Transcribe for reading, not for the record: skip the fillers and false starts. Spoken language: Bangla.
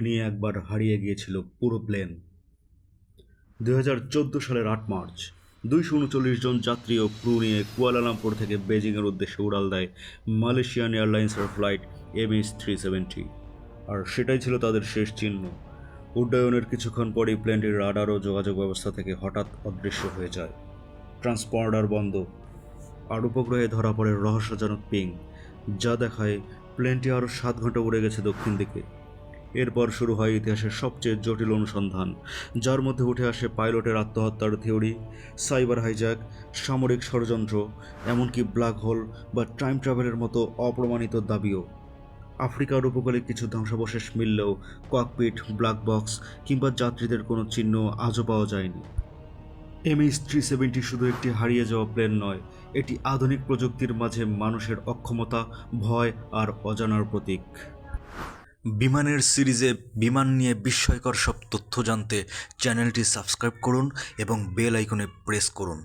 নিয়ে একবার হারিয়ে গিয়েছিল পুরো প্লেন। 2014 সালের 8 মার্চ 239 জন যাত্রী ও ক্রু নিয়ে কুয়ালালামপুর থেকে বেজিংয়ের উদ্দেশ্যে উড়াল দেয় মালয়েশিয়ান এয়ারলাইন্সের ফ্লাইট MH370। আর সেটাই ছিল তাদের শেষ চিহ্ন। উড্ডয়নের কিছুক্ষণ পরেই প্লেনটির রাডার ও যোগাযোগ ব্যবস্থা থেকে হঠাৎ অদৃশ্য হয়ে যায়। ট্রান্সপন্ডার বন্ধ, আর উপগ্রহে ধরা পড়ে রহস্যজনক পিং, যা দেখায় প্লেনটি আরও 7 ঘন্টা উড়ে গেছে দক্ষিণ দিকে। এরপর শুরু হয় ইতিহাসের সবচেয়ে জটিল অনুসন্ধান, যার মধ্যে উঠে আসে পাইলটের আত্মহত্যার থিওরি, সাইবার হাইজ্যাক, সামরিক ষড়যন্ত্র, এমনকি ব্ল্যাক হোল বা টাইম ট্রাভেলের মতো অপ্রমাণিত দাবিও। আফ্রিকার উপকূলে কিছু ধ্বংসাবশেষ মিললেও ককপিট, ব্ল্যাক বক্স কিংবা যাত্রীদের কোনো চিহ্ন আজও পাওয়া যায়নি। MH370 শুধু একটি হারিয়ে যাওয়া প্লেন নয়, এটি আধুনিক প্রযুক্তির মাঝে মানুষের অক্ষমতা, ভয় আর অজানার প্রতীক। বিমানের সিরিজে বিমান নিয়ে বিস্ময়কর সব তথ্য জানতে চ্যানেলটি সাবস্ক্রাইব করুন এবং বেল আইকনে প্রেস করুন।